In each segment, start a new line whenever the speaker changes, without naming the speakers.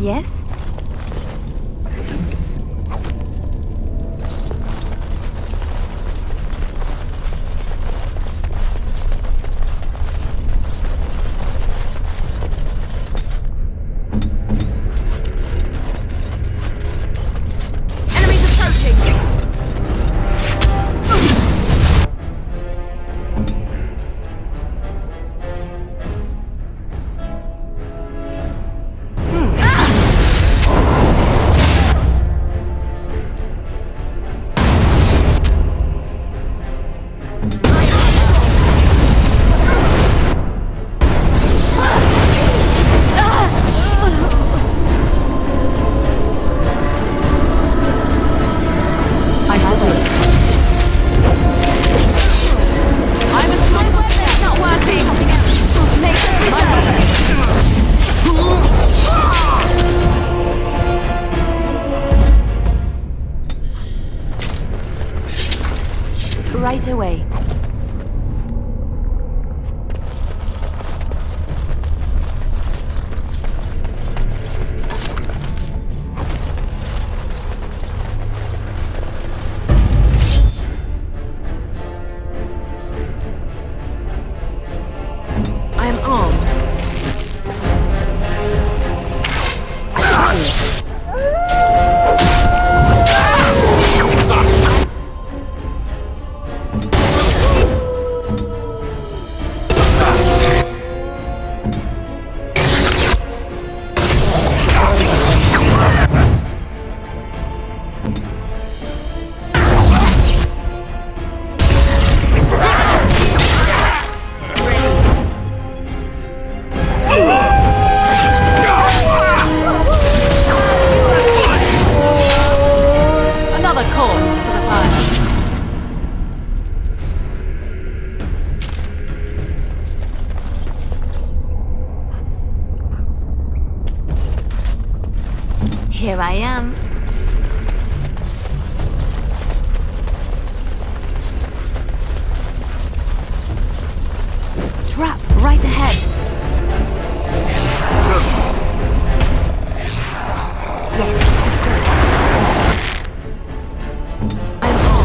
Yes? Right away. I'm armed. Another corpse for the fire. Here I am. Trap right ahead. Yes. I'm on.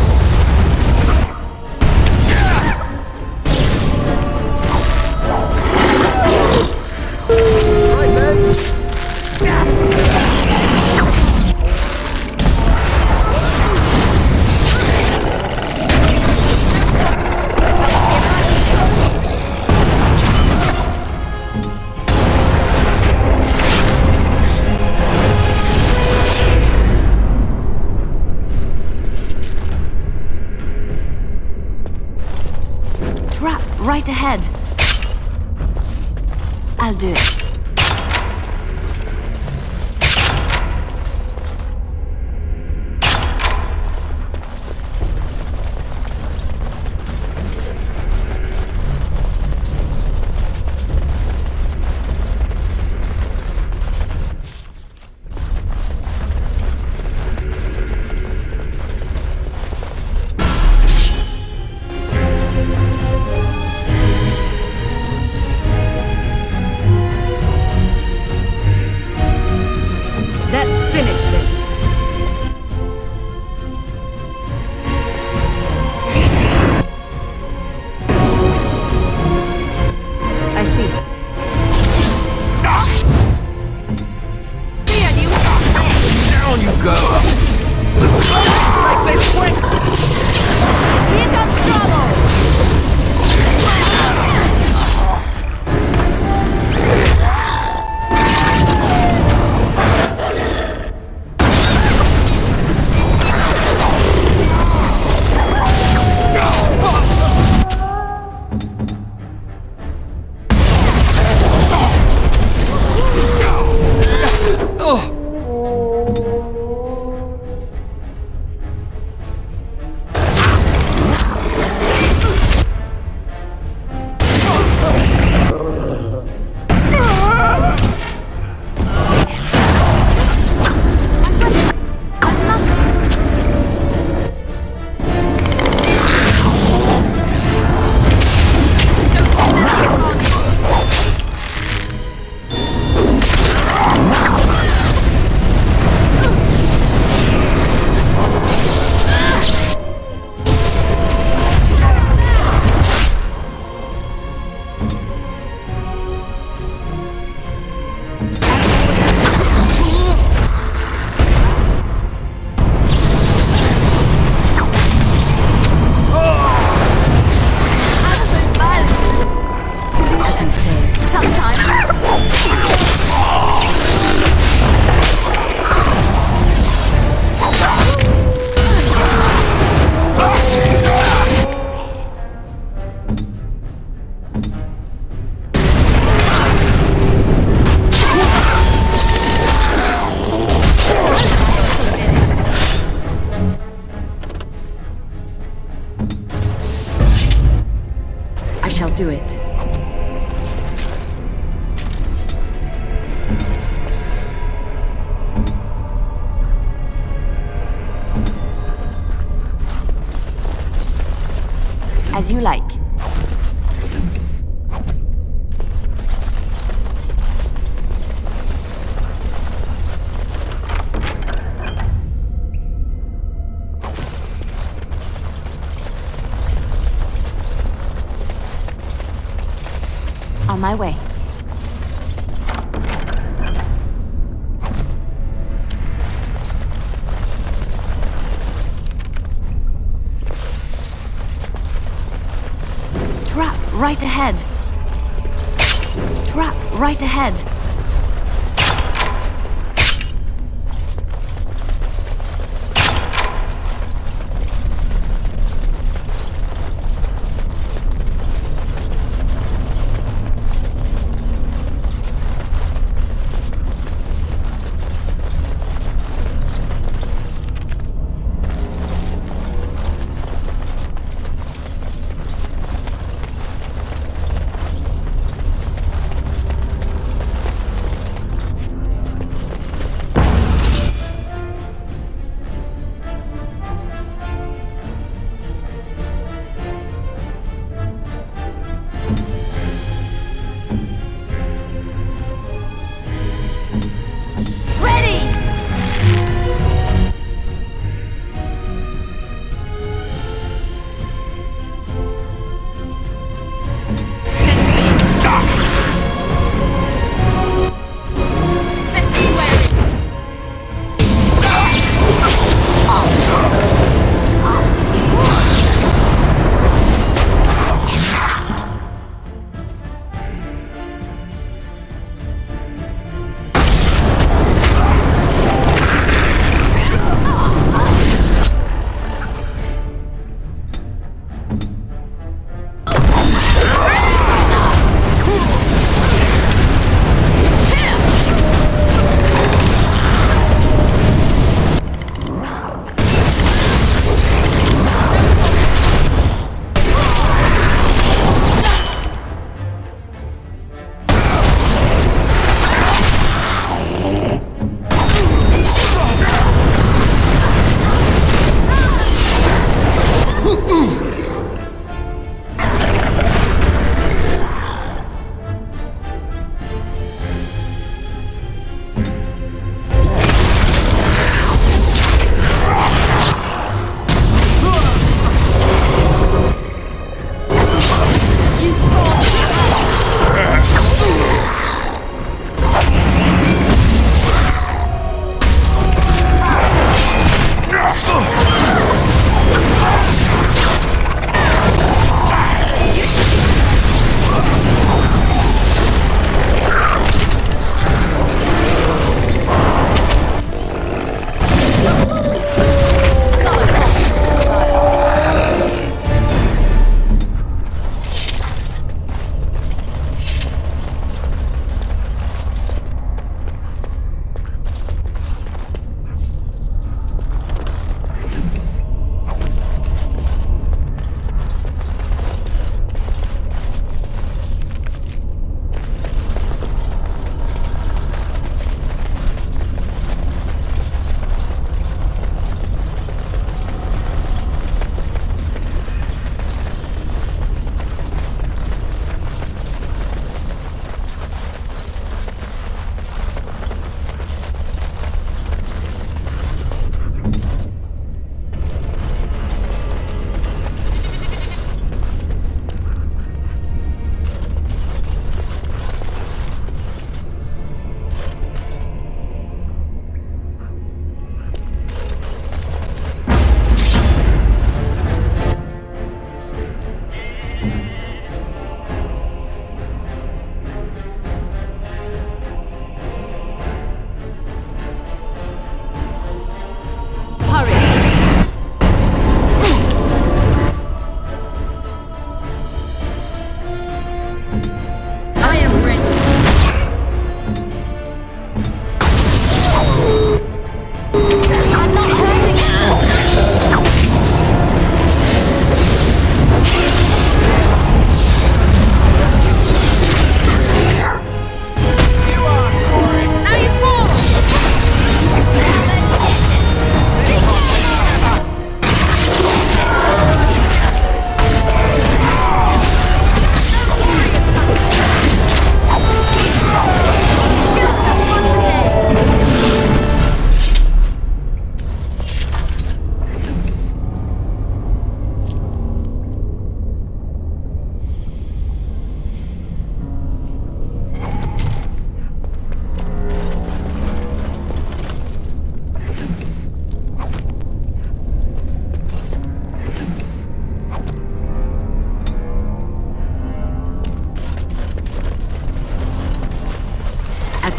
Right then.
Trap right ahead. I'll do it. As you like. On my way. Trap right ahead. Trap right ahead.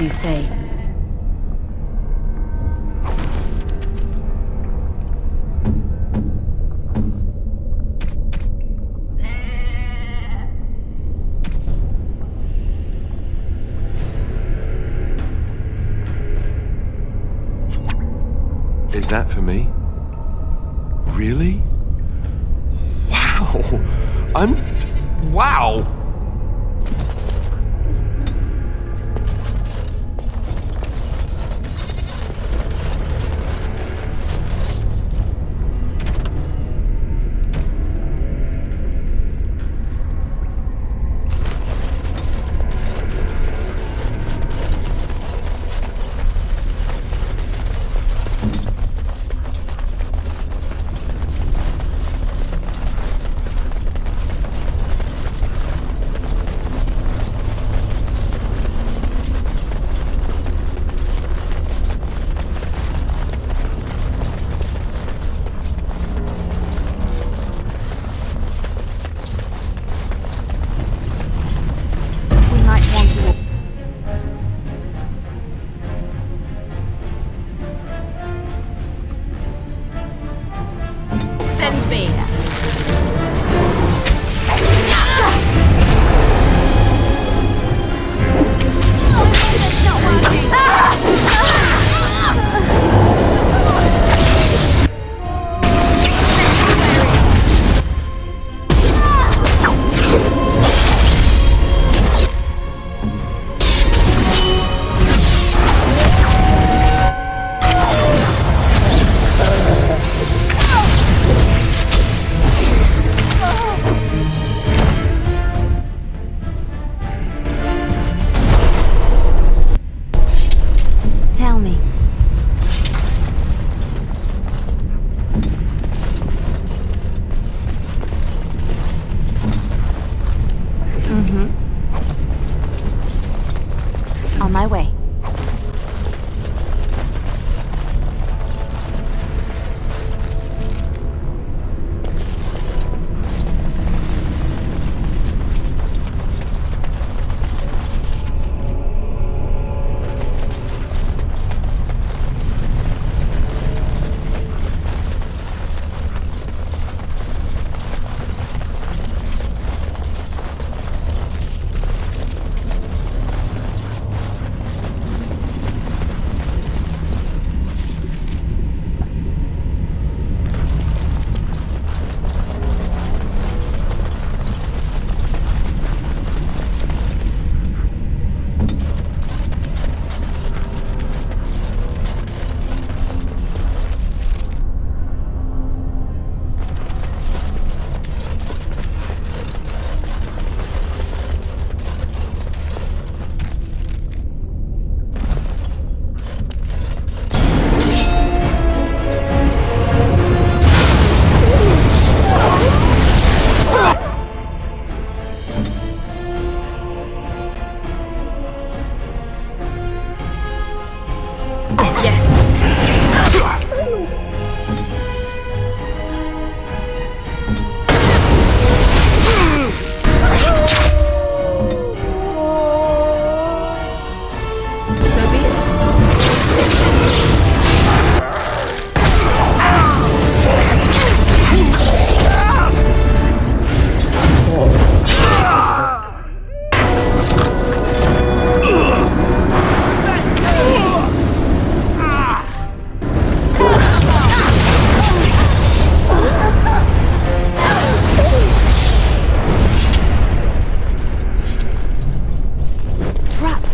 you say.
Is that for me? Really? Wow! Wow!
We might want to... Send me. Tell me. On my way.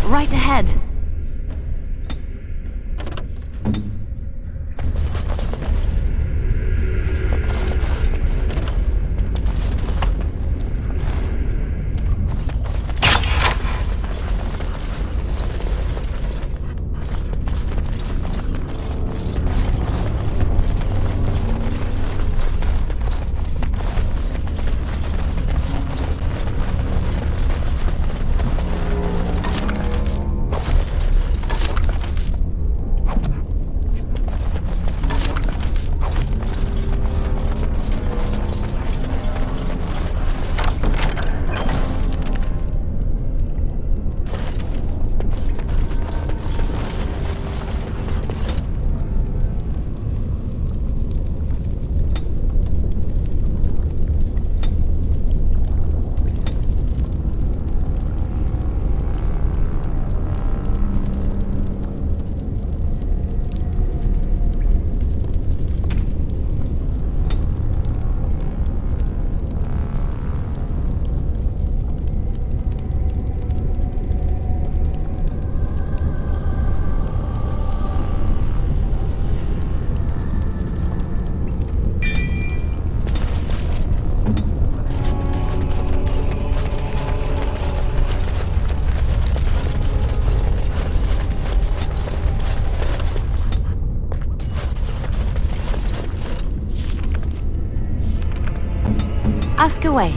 Right ahead. way.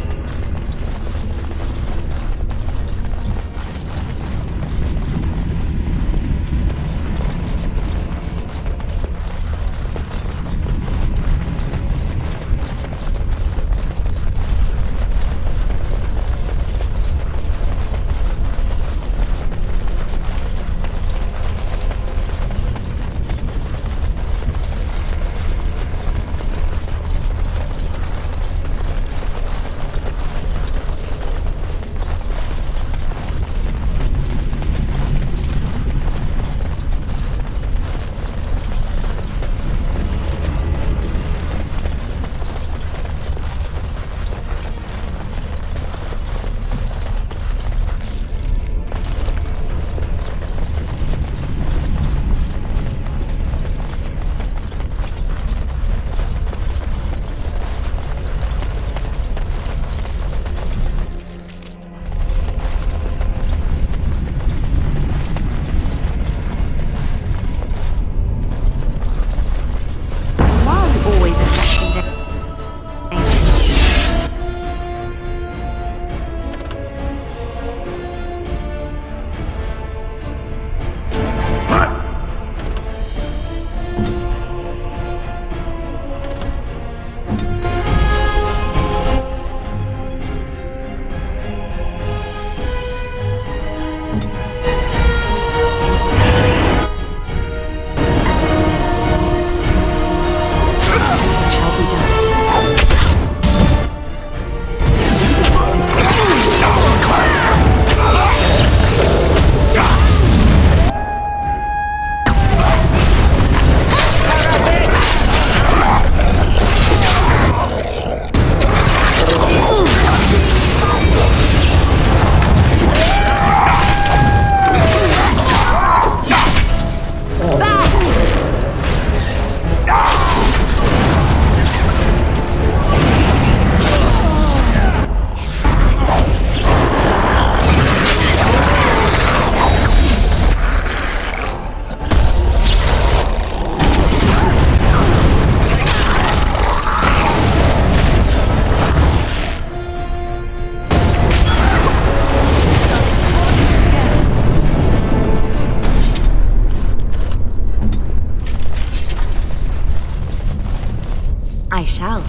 I shall.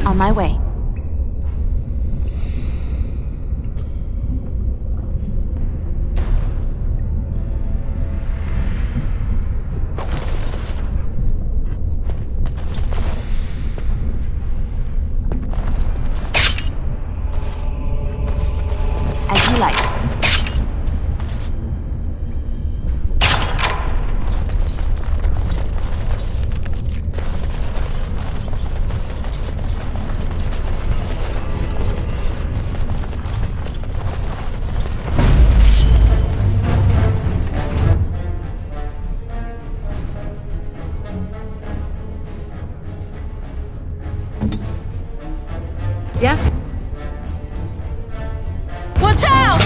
On my way. As you like. Yes? Watch out!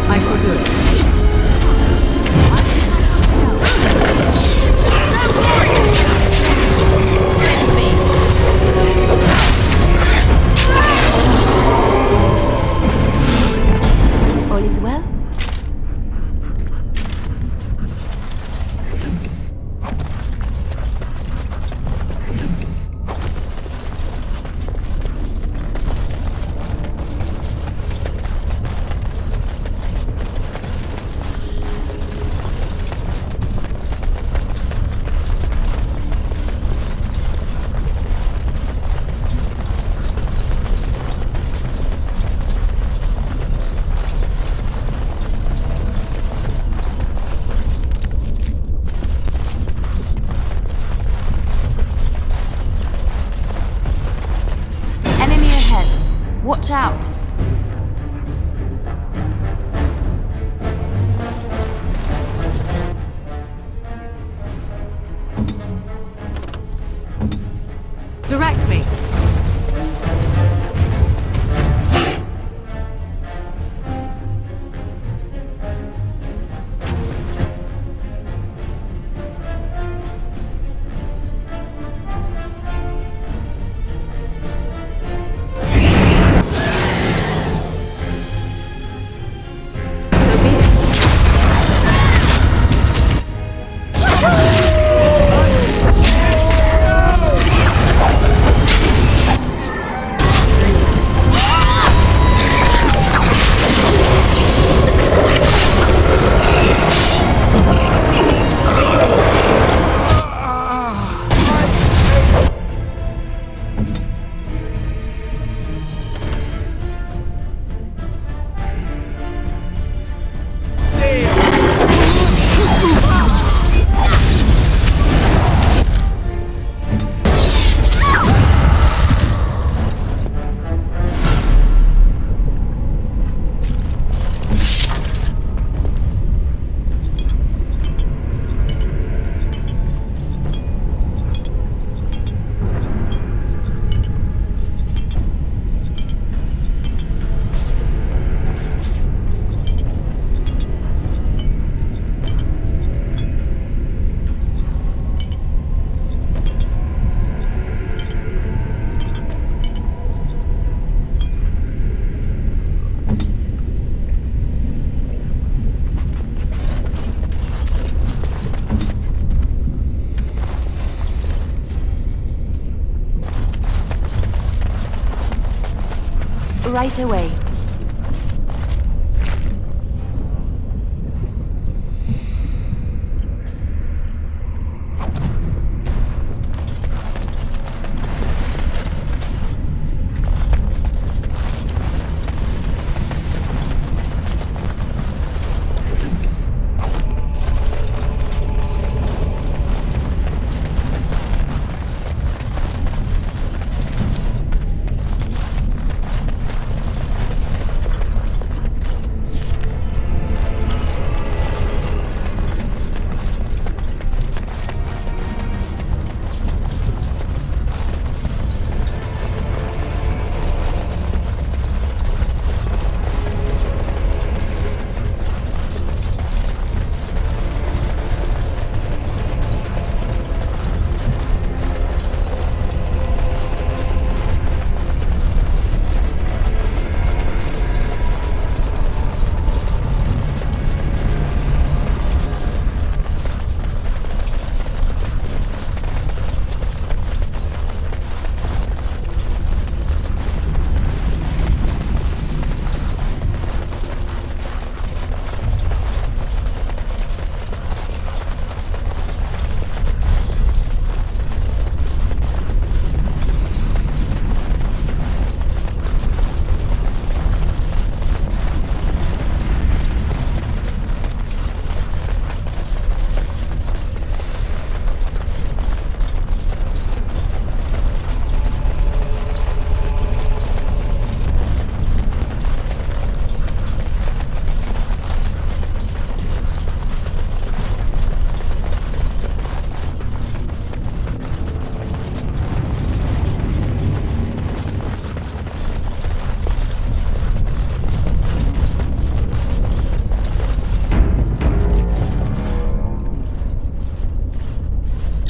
I shall do it. All is well? Watch out! Direct me. So be it. Right away.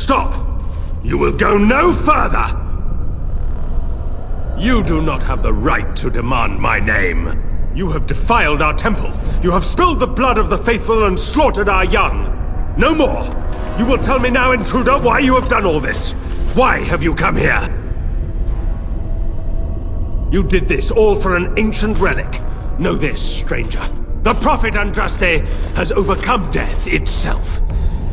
Stop! You will go no further! You do not have the right to demand my name. You have defiled our temple. You have spilled the blood of the faithful and slaughtered our young. No more! You will tell me now, intruder, why you have done all this. Why have you come here? You did this all for an ancient relic. Know this, stranger. The Prophet Andraste has overcome death itself,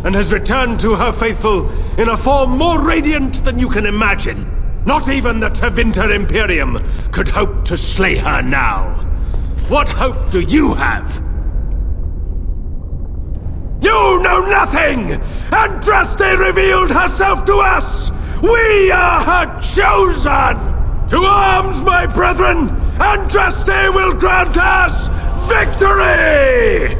and has returned to her faithful in a form more radiant than you can imagine. Not even the Tevinter Imperium could hope to slay her now. What hope do you have? You know nothing! Andraste revealed herself to us! We are her chosen! To arms, my brethren! Andraste will grant us victory!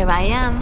Here I am.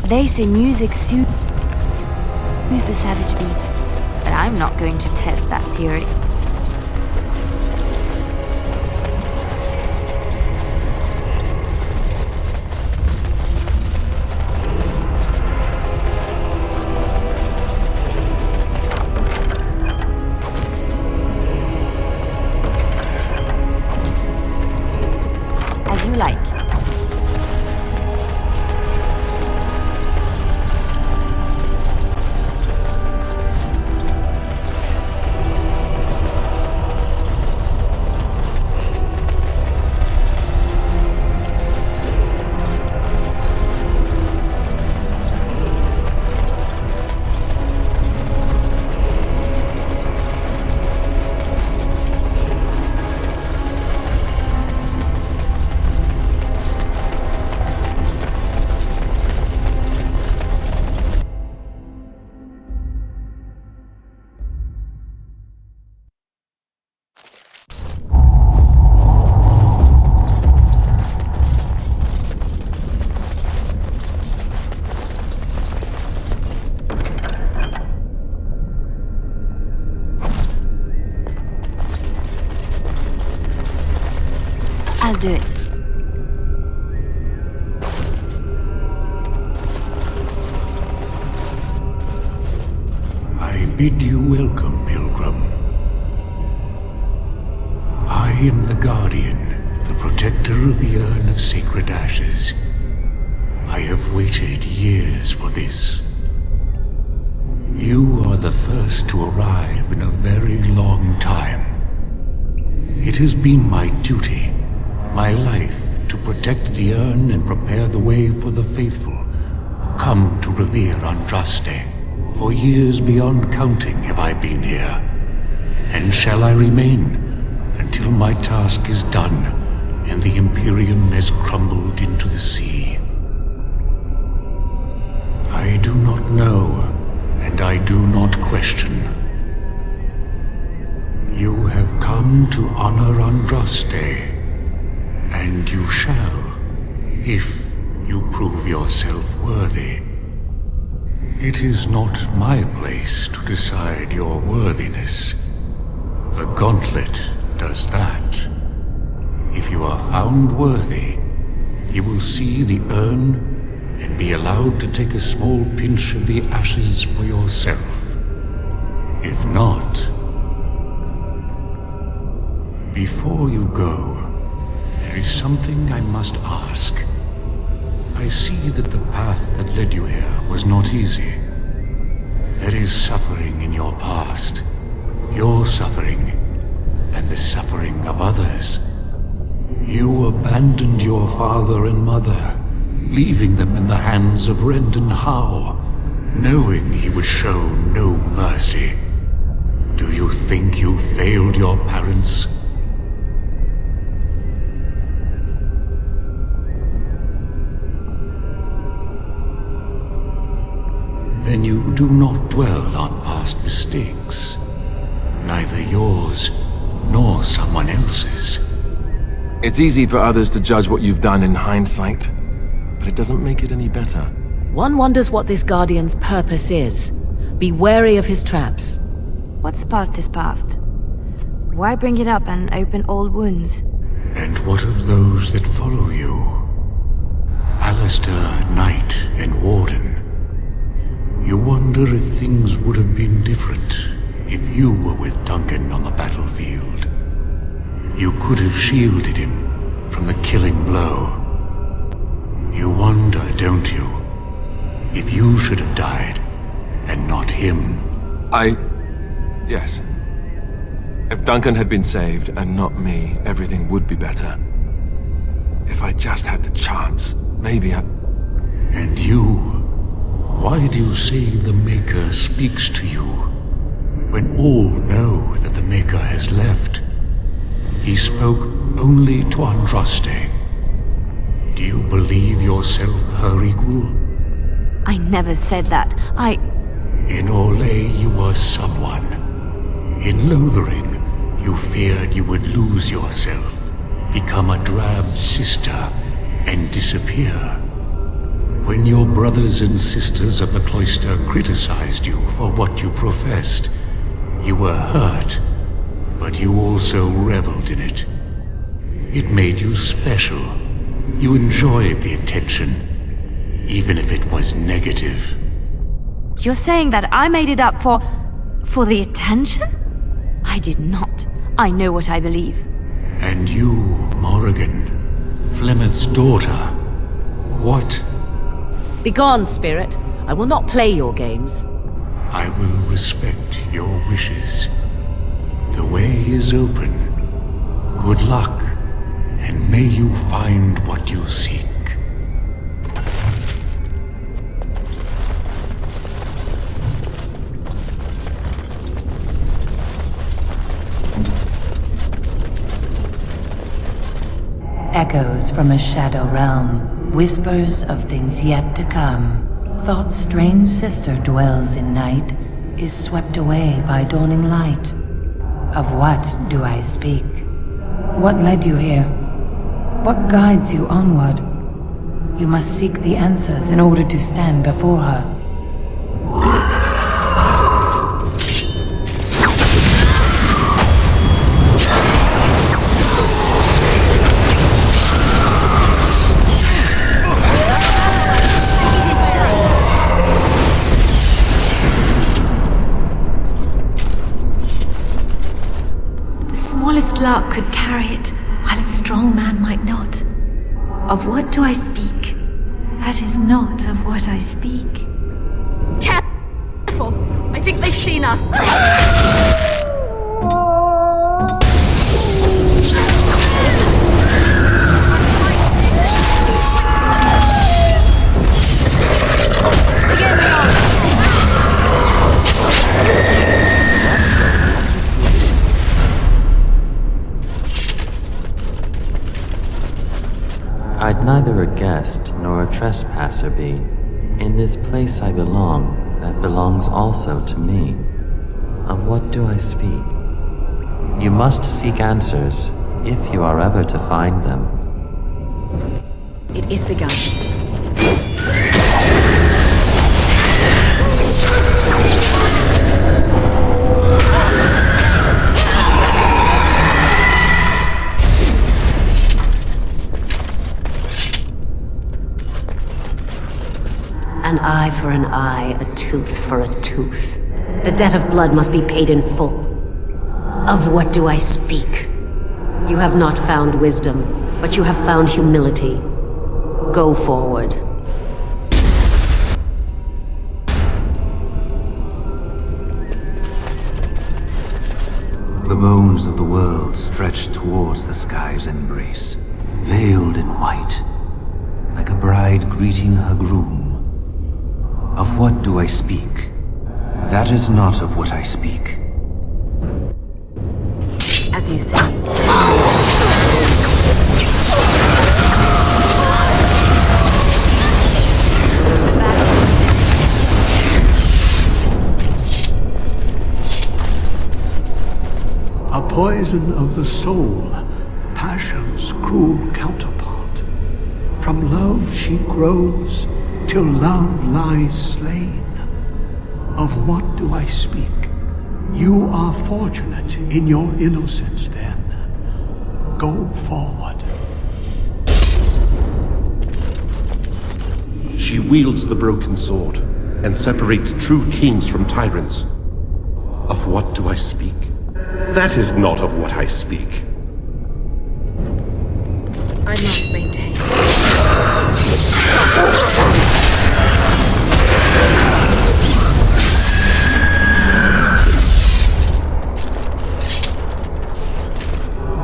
They say music soothes the savage beast, but I'm not going to test that theory. As you like. I'll do it.
I bid you welcome, Pilgrim. I am the Guardian, the protector of the Urn of Sacred Ashes. I have waited years for this. You are the first to arrive in a very long time. It has been my duty, my life, to protect the urn and prepare the way for the faithful who come to revere Andraste. For years beyond counting have I been here, and shall I remain until my task is done and the Imperium has crumbled into the sea. I do not know, and I do not question. You have come to honor Andraste, and you shall, if you prove yourself worthy. It is not my place to decide your worthiness. The Gauntlet does that. If you are found worthy, you will see the urn and be allowed to take a small pinch of the ashes for yourself. If not, before you go, there is something I must ask. I see that the path that led you here was not easy. There is suffering in your past. Your suffering, and the suffering of others. You abandoned your father and mother, leaving them in the hands of Rendon Howe, knowing he would show no mercy. Do you think you failed your parents? Then you do not dwell on past mistakes. Neither yours nor someone else's.
It's easy for others to judge what you've done in hindsight, but it doesn't make it any better.
One wonders what this Guardian's purpose is. Be wary of his traps.
What's past is past. Why bring it up and open old wounds?
And what of those that follow you? Alistair, Knight, and Warden. You wonder if things would have been different if you were with Duncan on the battlefield. You could have shielded him from the killing blow. You wonder, don't you, if you should have died and not him?
Yes. If Duncan had been saved and not me, everything would be better. If I just had the chance, maybe I...
And you? Why do you say the Maker speaks to you, when all know that the Maker has left? He spoke only to Andraste. Do you believe yourself her equal?
I never said that.
In Orlais you were someone. In Lothering, you feared you would lose yourself, become a drab sister, and disappear. When your brothers and sisters of the cloister criticized you for what you professed, you were hurt, but you also reveled in it. It made you special. You enjoyed the attention, even if it was negative.
You're saying that I made it up for the attention? I did not. I know what I believe.
And you, Morrigan, Flemeth's daughter, what?
Begone, spirit. I will not play your games.
I will respect your wishes. The way is open. Good luck, and may you find what you seek.
Echoes from a shadow realm, whispers of things yet to come. Thought's strange sister dwells in night, is swept away by dawning light. Of what do I speak? What led you here? What guides you onward? You must seek the answers in order to stand before her.
Lark could carry it, while a strong man might not. Of what do I speak? That is not of what I speak.
Careful! I think they've seen us!
I'd neither a guest nor a trespasser be. In this place I belong, that belongs also to me. Of what do I speak? You must seek answers, if you are ever to find them.
It is begun.
An eye for an eye, a tooth for a tooth. The debt of blood must be paid in full. Of what do I speak? You have not found wisdom, but you have found humility. Go forward.
The bones of the world stretch towards the sky's embrace, veiled in white, like a bride greeting her groom. Of what do I speak? That is not of what I speak.
As you say.
a poison of the soul, passion's cruel counterpart. From love she grows, till love lies slain. Of what do I speak? You are fortunate in your innocence then. Go forward.
She wields the broken sword, and separates true kings from tyrants. Of what do I speak? That is not of what I speak.
I must maintain.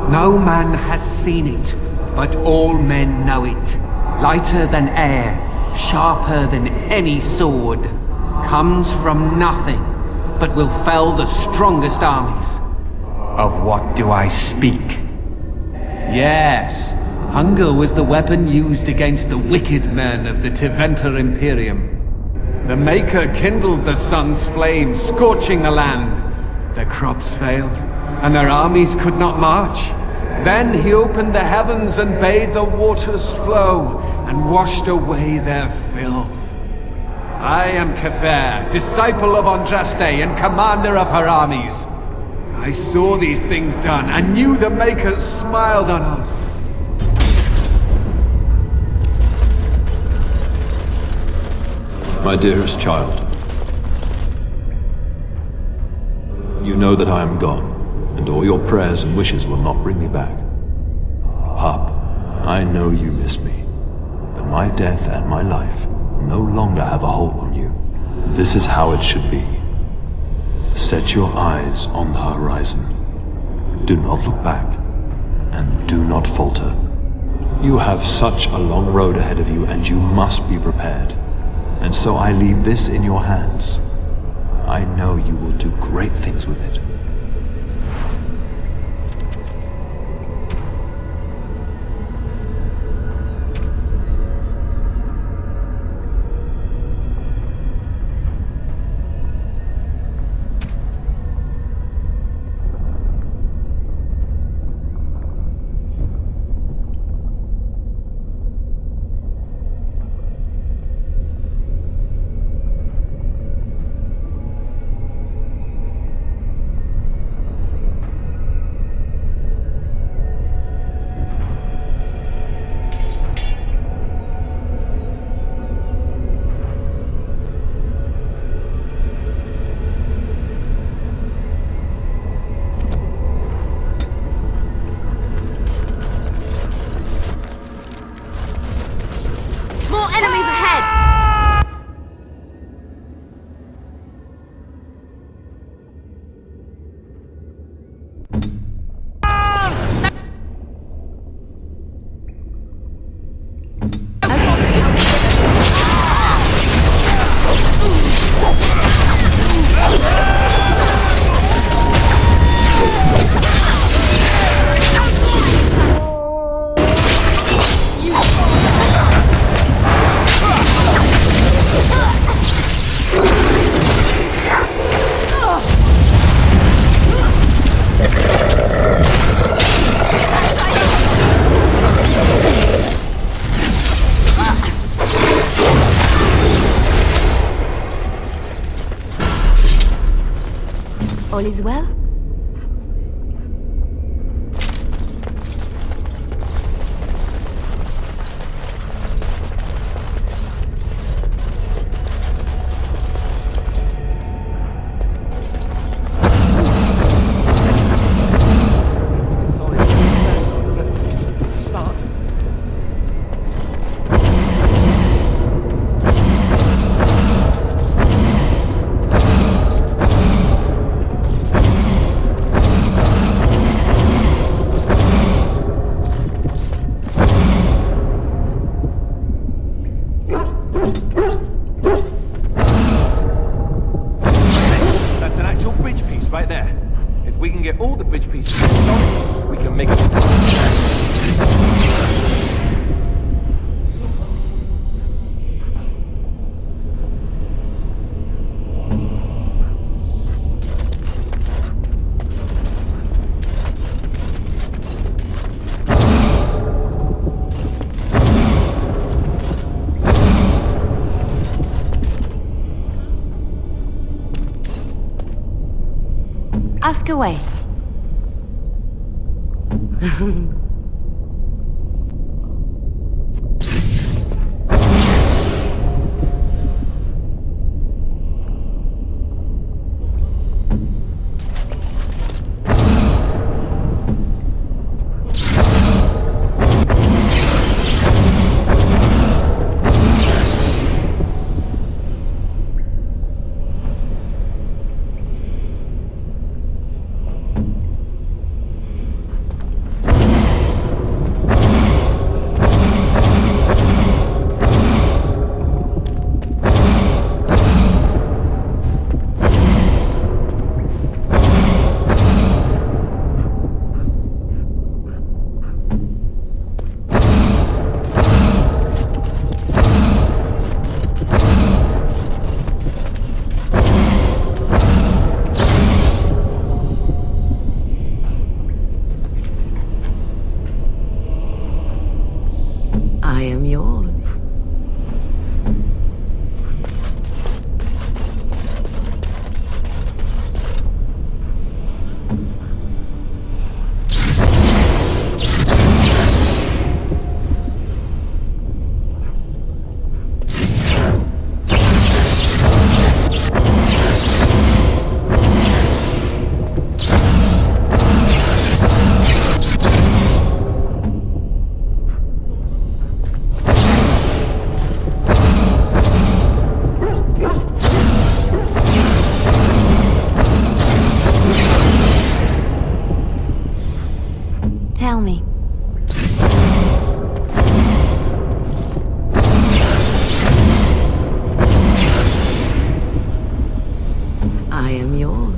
No man has seen it, but all men know it. Lighter than air, sharper than any sword. Comes from nothing, but will fell the strongest armies. Of what do I speak? Yes, hunger was the weapon used against the wicked men of the Tevinter Imperium. The Maker kindled the sun's flame, scorching the land. Their crops failed, and their armies could not march. Then he opened the heavens and bade the waters flow, and washed away their filth. I am Kefir, disciple of Andraste and commander of her armies. I saw these things done, and knew the Makers smiled on us.
My dearest child, you know that I am gone, and all your prayers and wishes will not bring me back. Pup, I know you miss me, but my death and my life no longer have a hold on you. This is how it should be. Set your eyes on the horizon. Do not look back, and do not falter. You have such a long road ahead of you, and you must be prepared. And so I leave this in your hands. I know you will do great things with it.
All is well?
Ask away. I am yours. Tell me. I am yours.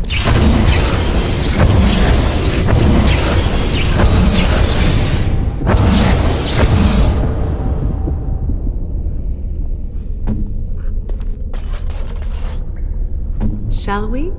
Shall we?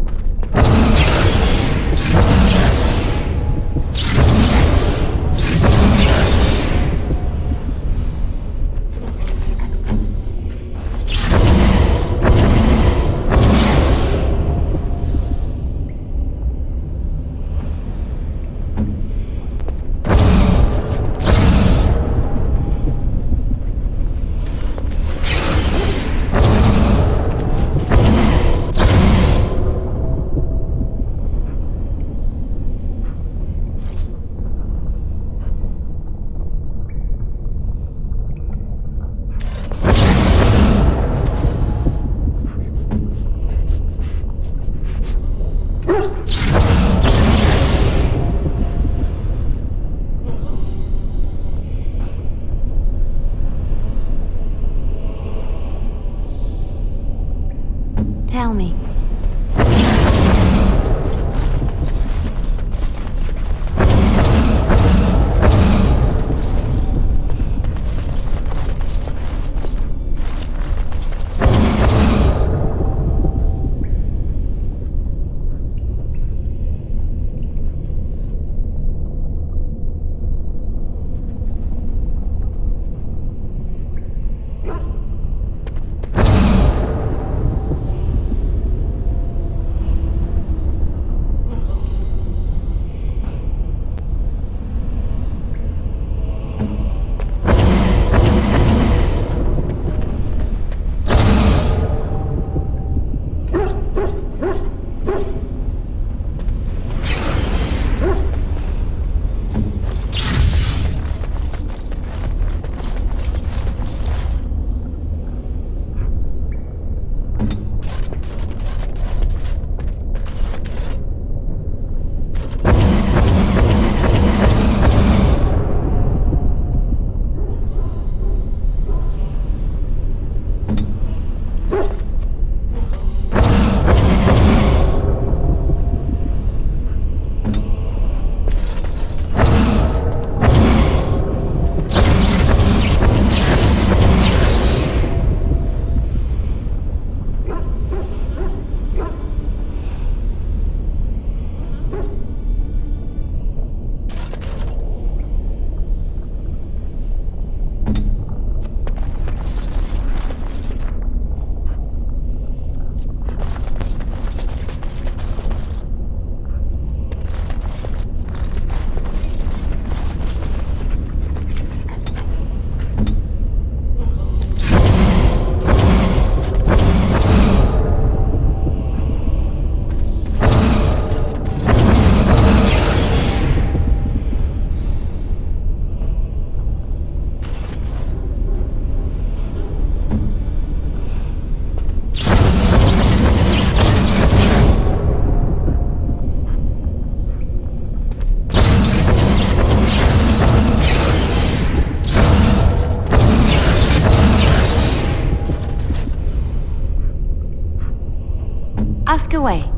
away.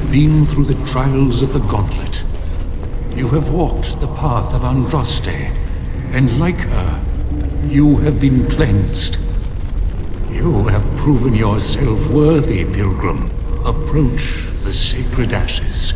Been through the trials of the Gauntlet. You have walked the path of Andraste, and like her, you have been cleansed. You have proven yourself worthy, Pilgrim. Approach the sacred ashes.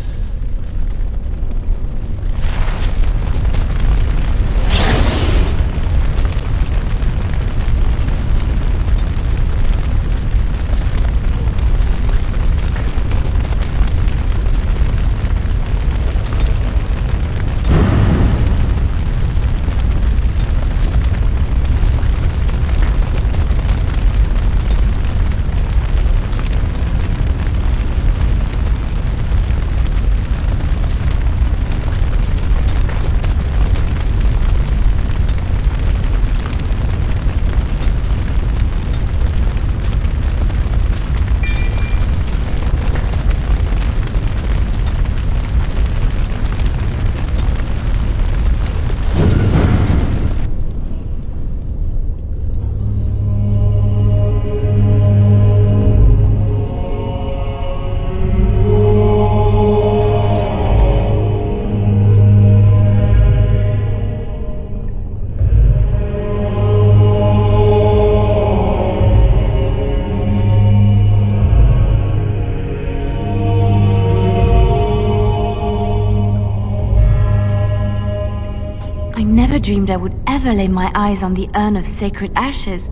I never dreamed I would ever lay my eyes on the urn of sacred ashes.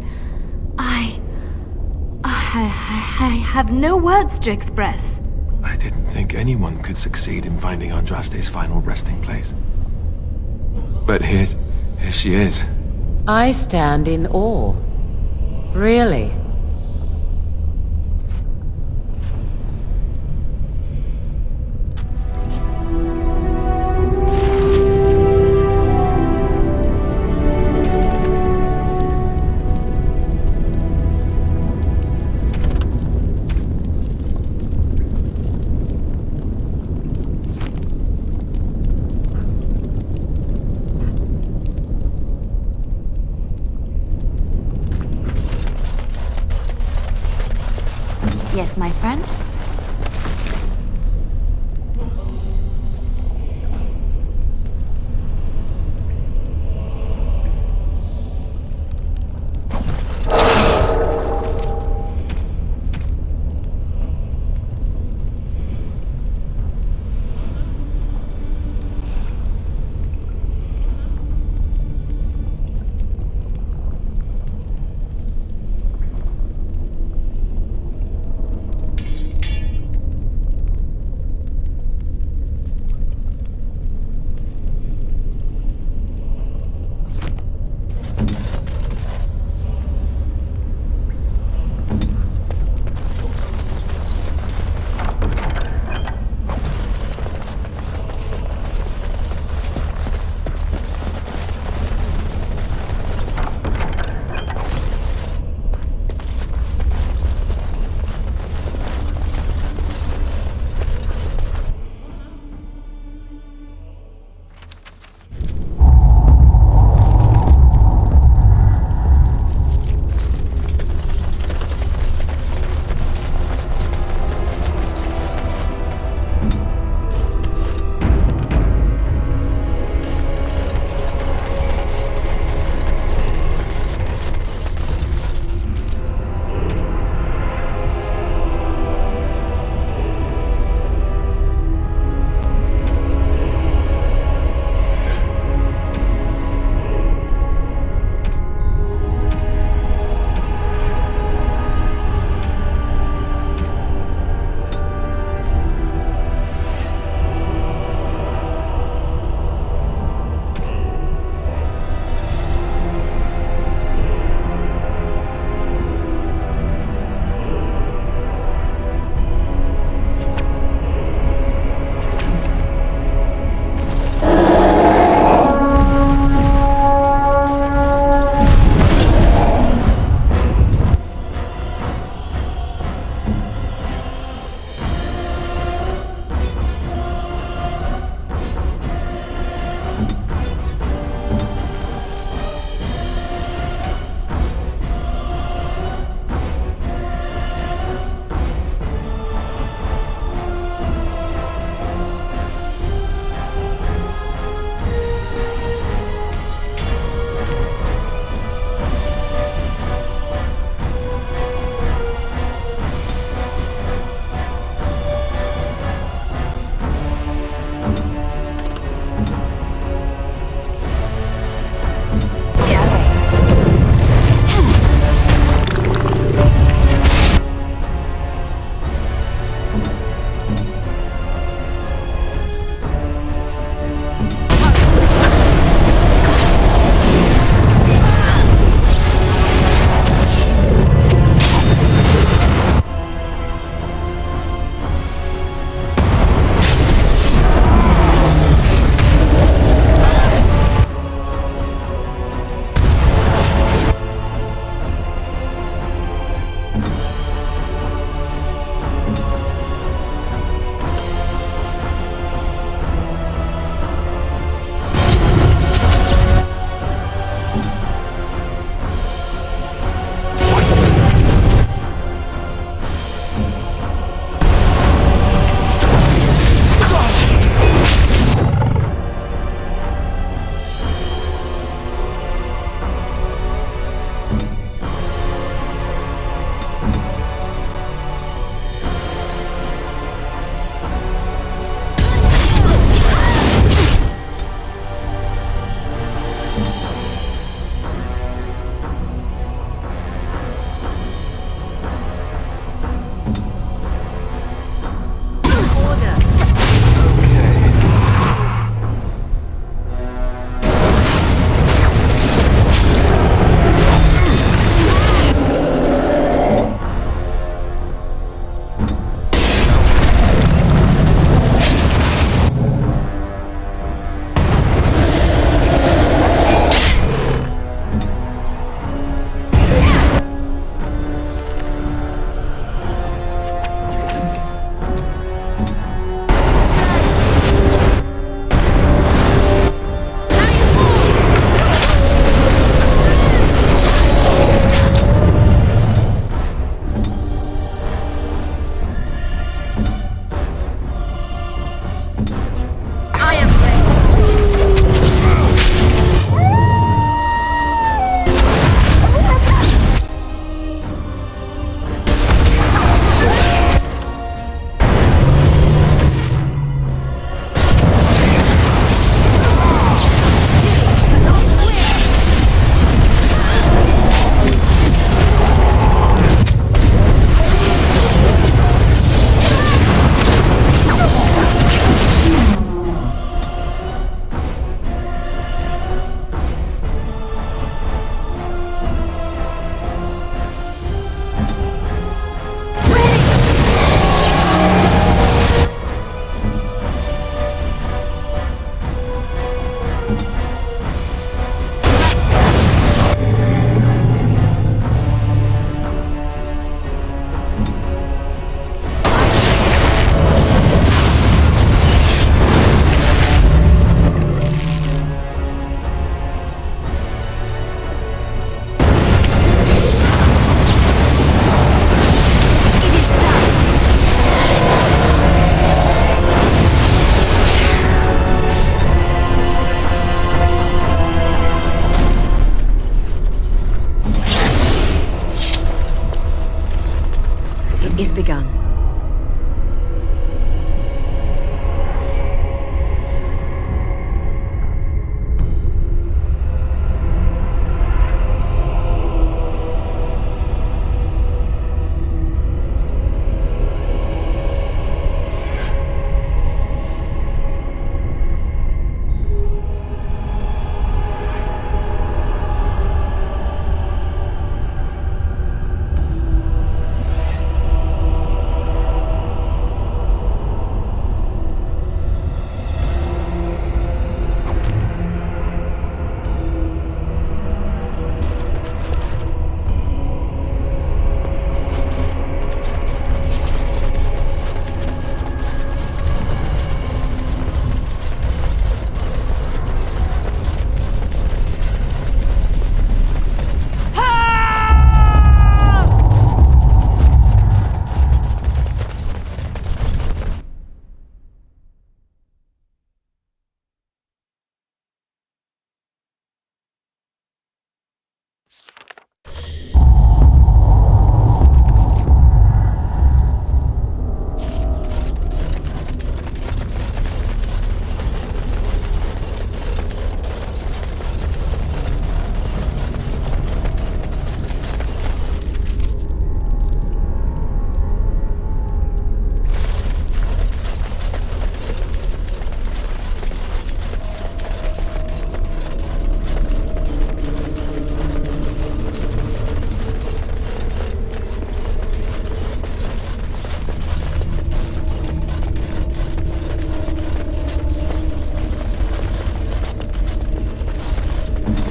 I have no words to express.
I didn't think anyone could succeed in finding Andraste's final resting place. But here she is.
I stand in awe. Really.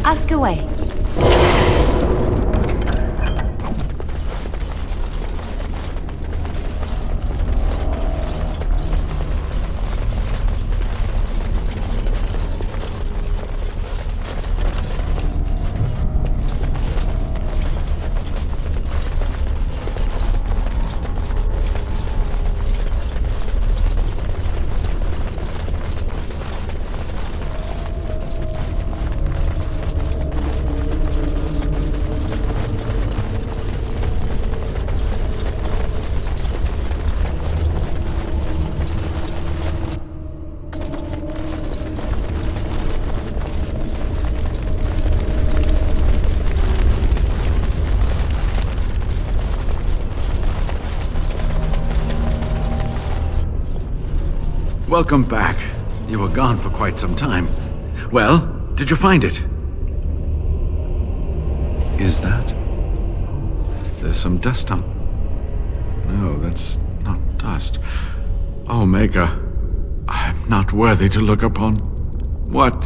Ask away.
Welcome back. You were gone for quite some time. Well, did you find it? Is that? There's some dust on. No, that's not dust. Omega, I'm not worthy to look upon. What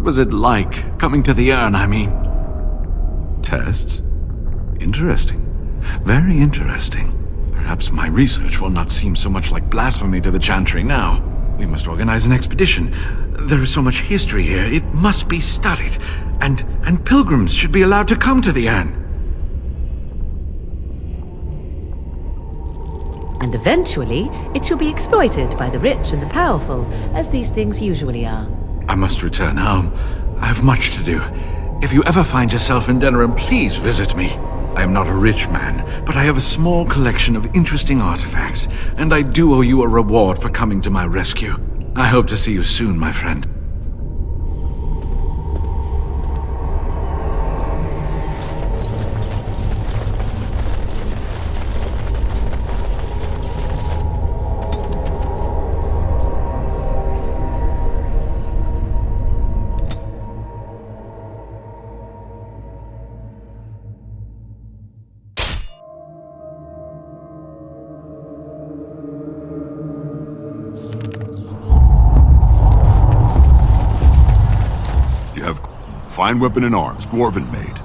was it like, coming to the urn, I mean? Tests? Interesting. Very interesting. Perhaps my research will not seem so much like blasphemy to the Chantry now. We must organize an expedition. There is so much history here, it must be studied. And pilgrims should be allowed to come to the urn.
And eventually, it shall be exploited by the rich and the powerful, as these things usually are.
I must return home. I have much to do. If you ever find yourself in Denerim, please visit me. I am not a rich man, but I have a small collection of interesting artifacts, and I do owe you a reward for coming to my rescue. I hope to see you soon, my friend.
Fine weapon and arms, dwarven made.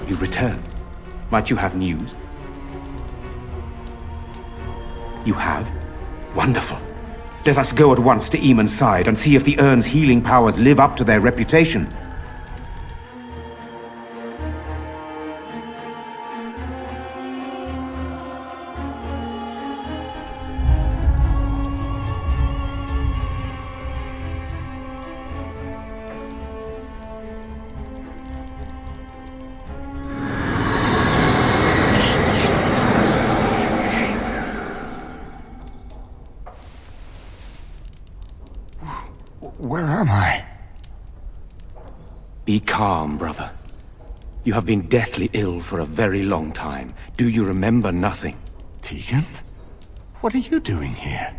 you return. Might you have news? You have? Wonderful. Let us go at once to Eamon's side and see if the urn's healing powers live up to their reputation.
Where am I?
Be calm, brother. You have been deathly ill for a very long time. Do you remember nothing?
Tegan? What are you doing here?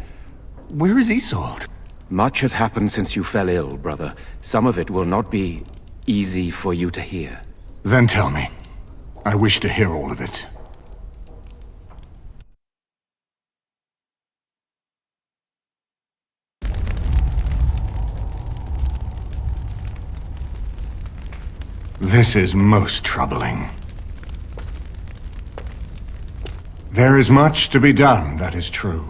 Where is Isolde?
Much has happened since you fell ill, brother. Some of it will not be easy for you to hear.
Then tell me. I wish to hear all of it. This is most troubling. There is much to be done, that is true.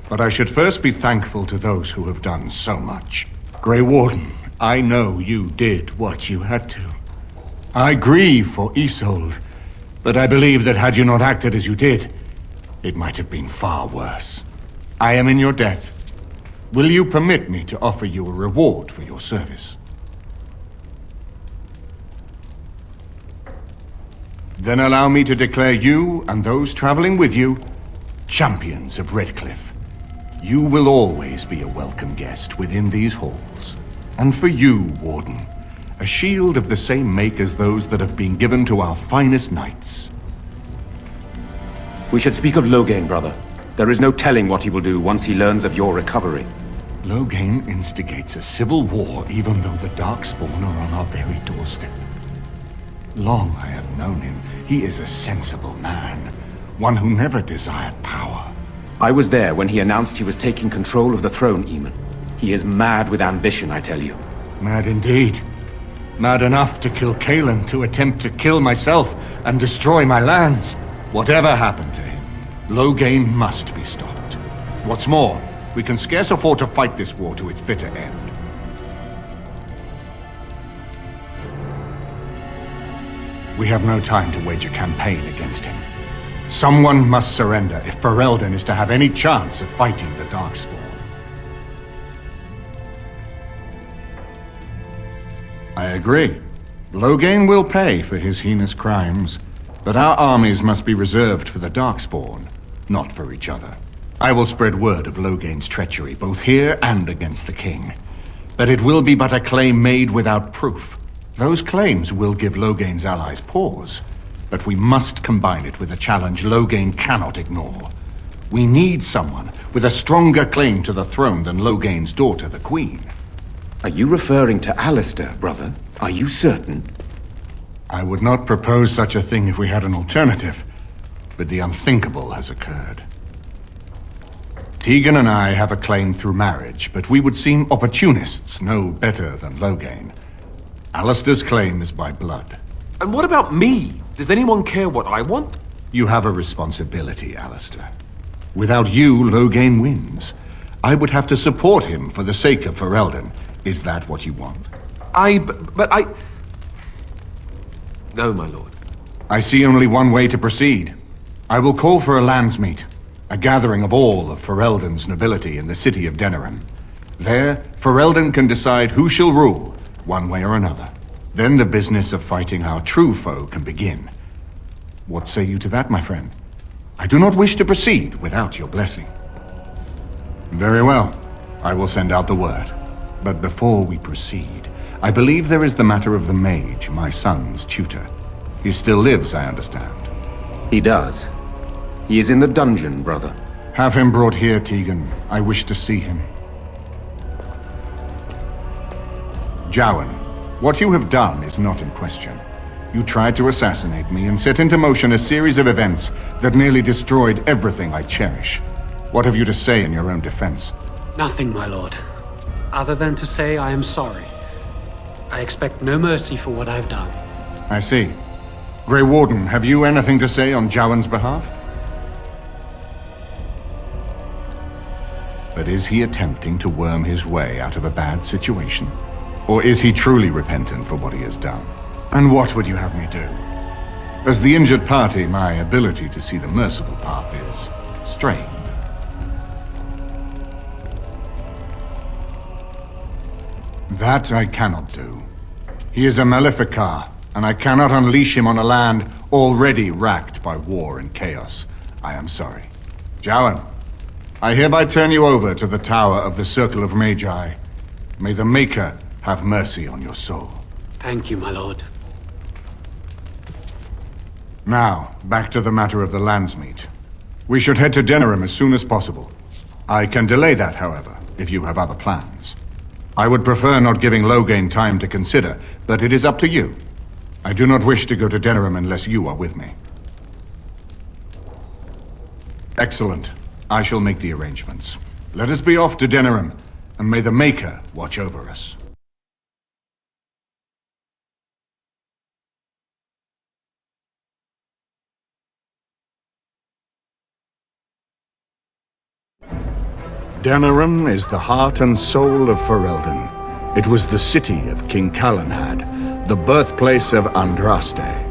But I should first be thankful to those who have done so much. Grey Warden, I know you did what you had to. I grieve for Isolde, but I believe that had you not acted as you did, it might have been far worse. I am in your debt. Will you permit me to offer you a reward for your service? Then allow me to declare you and those traveling with you champions of Redcliffe. You will always be a welcome guest within these halls. And for you, Warden, a shield of the same make as those that have been given to our finest knights.
We should speak of Loghain, brother. There is no telling what he will do once he learns of your recovery.
Loghain instigates a civil war even though the Darkspawn are on our very doorstep. Long I have known him. He is a sensible man, one who never desired power.
I was there when he announced he was taking control of the throne, Eamon. He is mad with ambition, I tell you.
Mad indeed. Mad enough to kill Cailan, to attempt to kill myself and destroy my lands. Whatever happened to him, Loghain must be stopped. What's more, we can scarce afford to fight this war to its bitter end. We have no time to wage a campaign against him. Someone must surrender if Ferelden is to have any chance of fighting the Darkspawn. I agree. Loghain will pay for his heinous crimes, but our armies must be reserved for the Darkspawn, not for each other. I will spread word of Loghain's treachery, both here and against the king. But it will be but a claim made without proof. Those claims will give Loghain's allies pause, but we must combine it with a challenge Loghain cannot ignore. We need someone with a stronger claim to the throne than Loghain's daughter, the Queen.
Are you referring to Alistair, brother? Are you certain?
I would not propose such a thing if we had an alternative, but the unthinkable has occurred. Tegan and I have a claim through marriage, but we would seem opportunists no better than Loghain. Alistair's claim is by blood.
And what about me? Does anyone care what I want?
You have a responsibility, Alistair. Without you, Loghain wins. I would have to support him for the sake of Ferelden. Is that what you want?
But I... No, my lord.
I see only one way to proceed. I will call for a landsmeet, a gathering of all of Ferelden's nobility in the city of Denerim. There, Ferelden can decide who shall rule, one way or another. Then the business of fighting our true foe can begin. What say you to that, my friend? I do not wish to proceed without your blessing. Very well. I will send out the word. But before we proceed, I believe there is the matter of the mage, my son's tutor. He still lives, I understand.
He does. He is in the dungeon, brother.
Have him brought here, Tegan. I wish to see him. Jowan, what you have done is not in question. You tried to assassinate me and set into motion a series of events that nearly destroyed everything I cherish. What have you to say in your own defense?
Nothing, my lord. Other than to say I am sorry. I expect no mercy for what I've done.
I see.
Grey Warden, have you anything to say on Jowan's behalf? But is he attempting to worm his way out of a bad situation? Or is he truly repentant for what he has done? And what would you have me do? As the injured party, my ability to see the merciful path is strained. That I cannot do. He is a Maleficar, and I cannot unleash him on a land already racked by war and chaos. I am sorry. Jowan, I hereby turn you over to the Tower of the Circle of Magi. May the Maker have mercy on your soul.
Thank you, my lord.
Now, back to the matter of the Landsmeet. We should head to Denerim as soon as possible. I can delay that, however, if you have other plans. I would prefer not giving Loghain time to consider, but it is up to you. I do not wish to go to Denerim unless you are with me. Excellent. I shall make the arrangements. Let us be off to Denerim, and may the Maker watch over us. Denerim is the heart and soul of Ferelden. It was the city of King Calenhad, the birthplace of Andraste.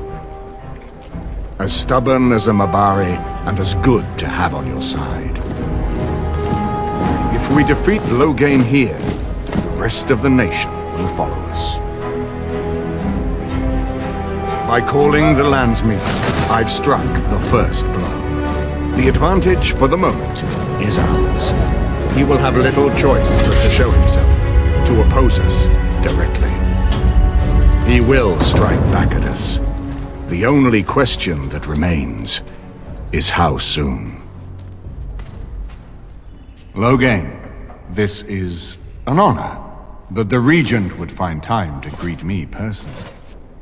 As stubborn as a Mabari, and as good to have on your side. If we defeat Loghain here, the rest of the nation will follow us. By calling the Landsmeet, I've struck the first blow. The advantage, for the moment, is ours. He will have little choice but to show himself, to oppose us directly. He will strike back at us. The only question that remains is how soon. Loghain, this is an honor that the Regent would find time to greet me personally.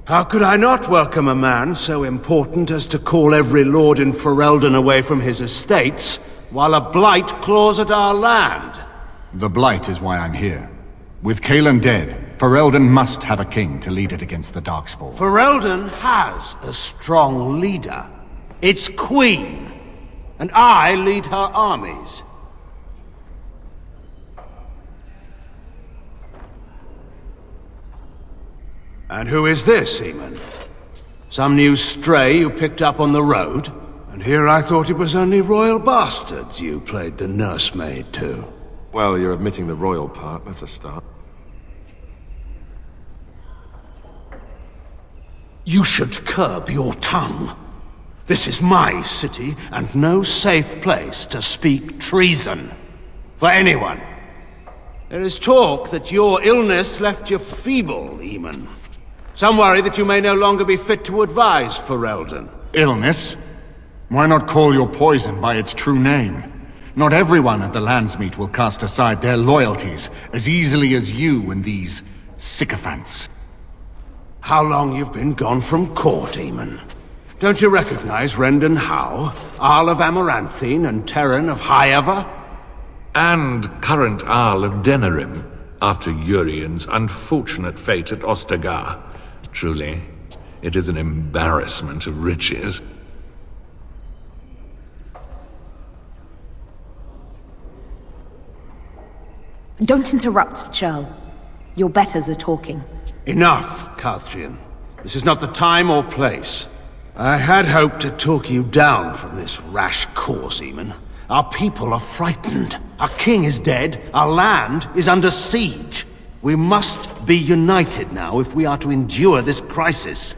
How could I not welcome a man so important as to call every lord in Ferelden away from his estates, while a blight claws at our land?
The blight is why I'm here. With Cailan dead, Ferelden must have a king to lead it against the Darkspawn.
Ferelden has a strong leader. Its queen. And I lead her armies. And who is this, Eamon? Some new stray you picked up on the road? And here I thought it was only royal bastards you played the nursemaid to.
Well, you're admitting the royal part. That's a start.
You should curb your tongue. This is my city, and no safe place to speak treason. For anyone. There is talk that your illness left you feeble, Eamon. Some worry that you may no longer be fit to advise Ferelden.
Illness? Why not call your poison by its true name? Not everyone at the Landsmeet will cast aside their loyalties as easily as you and these sycophants.
How long you've been gone from court, Eamon? Don't you recognize Rendon Howe, Arl of Amaranthine, and Terran of Highever?
And current Arl of Denerim, after Urien's unfortunate fate at Ostagar. Truly, it is an embarrassment of riches.
Don't interrupt, Churl. Your betters are talking.
Enough, Carthrian. This is not the time or place. I had hoped to talk you down from this rash course, Eamon. Our people are frightened. Our king is dead. Our land is under siege. We must be united now if we are to endure this crisis.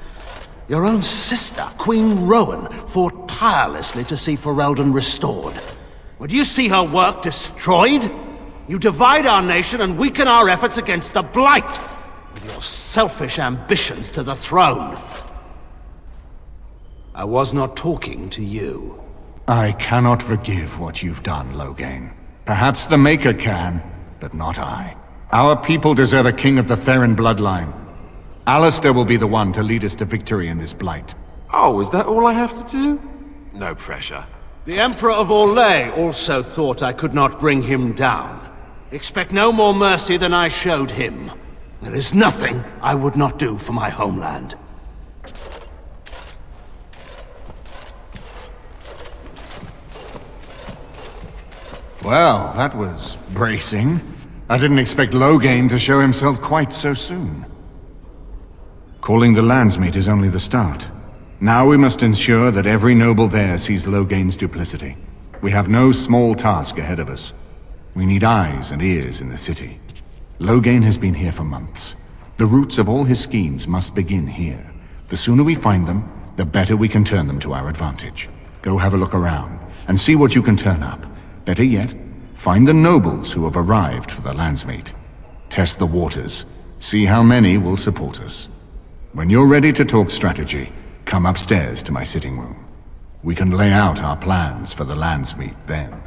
Your own sister, Queen Rowan, fought tirelessly to see Ferelden restored. Would you see her work destroyed? You divide our nation and weaken our efforts against the Blight, with your selfish ambitions to the throne. I was not talking to you.
I cannot forgive what you've done, Loghain. Perhaps the Maker can, but not I. Our people deserve a king of the Theron bloodline. Alistair will be the one to lead us to victory in this Blight.
Oh, is that all I have to do? No pressure.
The Emperor of Orlais also thought I could not bring him down. Expect no more mercy than I showed him. There is nothing I would not do for my homeland.
Well, that was bracing. I didn't expect Loghain to show himself quite so soon. Calling the Landsmeet is only the start. Now we must ensure that every noble there sees Loghain's duplicity. We have no small task ahead of us. We need eyes and ears in the city. Loghain has been here for months. The roots of all his schemes must begin here. The sooner we find them, the better we can turn them to our advantage. Go have a look around, and see what you can turn up. Better yet, find the nobles who have arrived for the Landsmeet. Test the waters. See how many will support us. When you're ready to talk strategy, come upstairs to my sitting room. We can lay out our plans for the Landsmeet then.